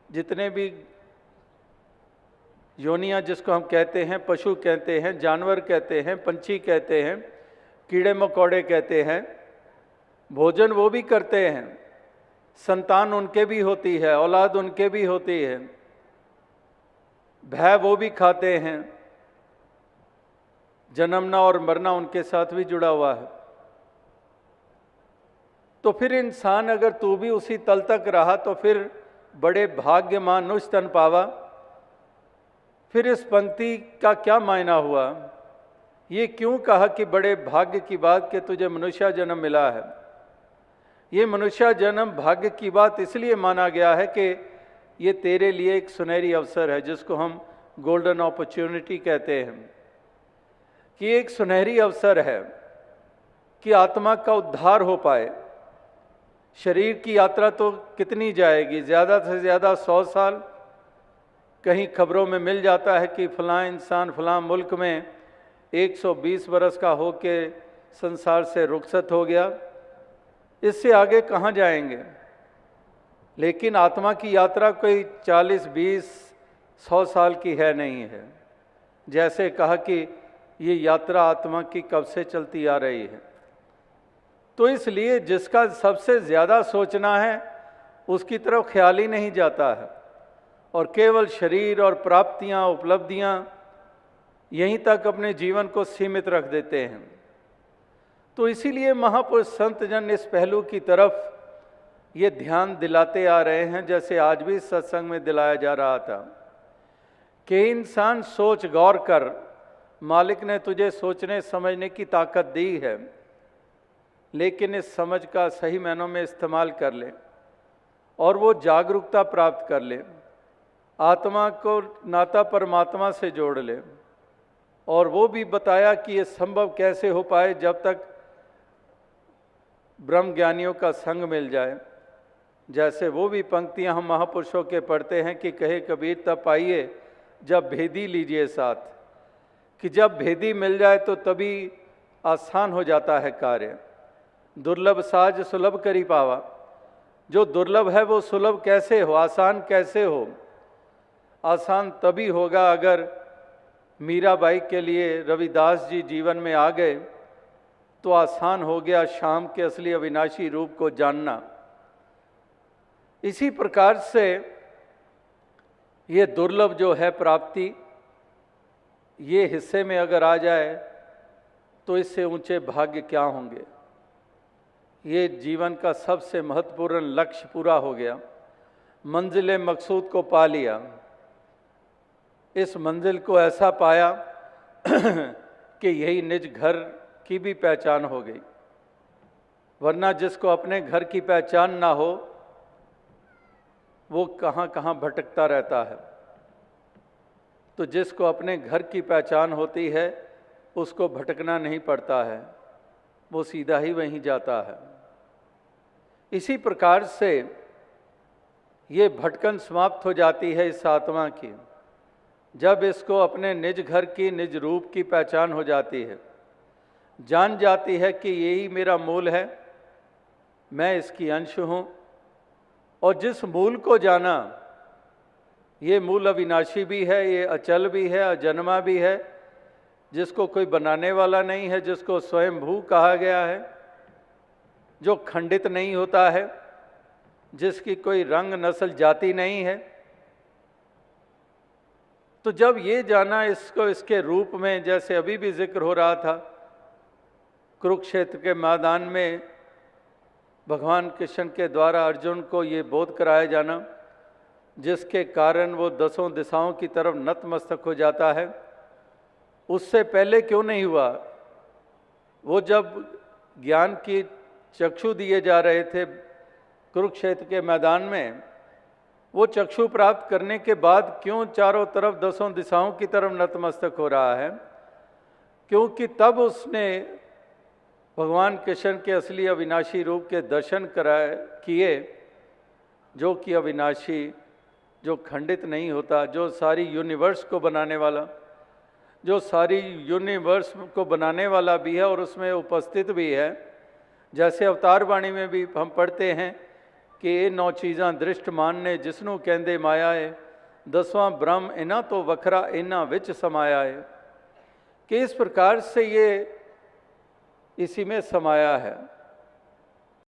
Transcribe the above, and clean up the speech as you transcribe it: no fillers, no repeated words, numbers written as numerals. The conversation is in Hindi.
जितने भी योनियां जिसको हम कहते हैं, पशु कहते हैं, जानवर कहते हैं, पंछी कहते हैं, कीड़े मकोड़े कहते हैं, भोजन वो भी करते हैं, संतान उनके भी होती है, औलाद उनके भी होती है, भय वो भी खाते हैं, जन्मना और मरना उनके साथ भी जुड़ा हुआ है। तो फिर इंसान अगर तू भी उसी तल तक रहा तो फिर बड़े भाग्यमान उस तन पावा। फिर इस पंक्ति का क्या मायना हुआ? ये क्यों कहा कि बड़े भाग्य की बात कि तुझे मनुष्य जन्म मिला है? ये मनुष्य जन्म भाग्य की बात इसलिए माना गया है कि ये तेरे लिए एक सुनहरी अवसर है, जिसको हम गोल्डन अपॉर्चुनिटी कहते हैं, कि एक सुनहरी अवसर है कि आत्मा का उद्धार हो पाए। शरीर की यात्रा तो कितनी जाएगी, ज़्यादा से ज़्यादा 100 साल। कहीं खबरों में मिल जाता है कि फलां इंसान फलां मुल्क में 120 बरस का हो के संसार से रुखसत हो गया। इससे आगे कहाँ जाएंगे? लेकिन आत्मा की यात्रा कोई 40, 20, 100 साल की है नहीं है। जैसे कहा कि ये यात्रा आत्मा की कब से चलती आ रही है। तो इसलिए जिसका सबसे ज़्यादा सोचना है उसकी तरफ ख्याल ही नहीं जाता है, और केवल शरीर और प्राप्तियां, उपलब्धियां यहीं तक अपने जीवन को सीमित रख देते हैं। तो इसीलिए महापुरुष संत जन इस पहलू की तरफ ये ध्यान दिलाते आ रहे हैं, जैसे आज भी सत्संग में दिलाया जा रहा था कि इंसान सोच गौर कर, मालिक ने तुझे सोचने समझने की ताकत दी है, लेकिन इस समझ का सही मायनों में इस्तेमाल कर ले और वो जागरूकता प्राप्त कर ले, आत्मा को नाता परमात्मा से जोड़ ले। और वो भी बताया कि ये संभव कैसे हो पाए, जब तक ब्रह्म ज्ञानियों का संग मिल जाए। जैसे वो भी पंक्तियां हम महापुरुषों के पढ़ते हैं कि कहे कबीर तब पाइए जब भेदी लीजिए साथ, कि जब भेदी मिल जाए तो तभी आसान हो जाता है कार्य। दुर्लभ साज सुलभ करी पावा। जो दुर्लभ है वो सुलभ कैसे हो, आसान कैसे हो? आसान तभी होगा अगर मीराबाई के लिए रविदास जी जीवन में आ गए तो आसान हो गया शाम के असली अविनाशी रूप को जानना। इसी प्रकार से ये दुर्लभ जो है प्राप्ति, ये हिस्से में अगर आ जाए तो इससे ऊंचे भाग्य क्या होंगे। ये जीवन का सबसे महत्वपूर्ण लक्ष्य पूरा हो गया, मंजिल मकसूद को पा लिया। इस मंजिल को ऐसा पाया कि यही निज घर की भी पहचान हो गई। वरना जिसको अपने घर की पहचान ना हो वो कहाँ कहाँ भटकता रहता है। तो जिसको अपने घर की पहचान होती है उसको भटकना नहीं पड़ता है, वो सीधा ही वहीं जाता है। इसी प्रकार से ये भटकन समाप्त हो जाती है इस आत्मा की, जब इसको अपने निज घर की, निज रूप की पहचान हो जाती है। जान जाती है कि यही मेरा मूल है, मैं इसकी अंश हूँ। और जिस मूल को जाना, ये मूल अविनाशी भी है, ये अचल भी है, अजन्मा भी है, जिसको कोई बनाने वाला नहीं है, जिसको स्वयंभू कहा गया है, जो खंडित नहीं होता है, जिसकी कोई रंग नस्ल जाति नहीं है। तो जब ये जाना इसको इसके रूप में, जैसे अभी भी जिक्र हो रहा था, कुरुक्षेत्र के मैदान में भगवान कृष्ण के द्वारा अर्जुन को ये बोध कराया जाना, जिसके कारण वो 10 दिशाओं की तरफ नतमस्तक हो जाता है, उससे पहले क्यों नहीं हुआ? वो जब ज्ञान की चक्षु दिए जा रहे थे कुरुक्षेत्र के मैदान में, वो चक्षु प्राप्त करने के बाद क्यों चारों तरफ 10 दिशाओं की तरफ नतमस्तक हो रहा है? क्योंकि तब उसने भगवान कृष्ण के असली अविनाशी रूप के दर्शन किए, जो कि अविनाशी, जो खंडित नहीं होता, जो सारी यूनिवर्स को बनाने वाला, जो सारी यूनिवर्स को बनाने वाला भी है और उसमें उपस्थित भी है। जैसे अवतार वाणी में भी हम पढ़ते हैं कि ये 9 चीज़ां दृष्ट मानने जिसनों कहंदे माया है, 10वां ब्रह्म इन्हां तो वखरा इन्हां विच समाया है। कि इस प्रकार से ये इसी में समाया है।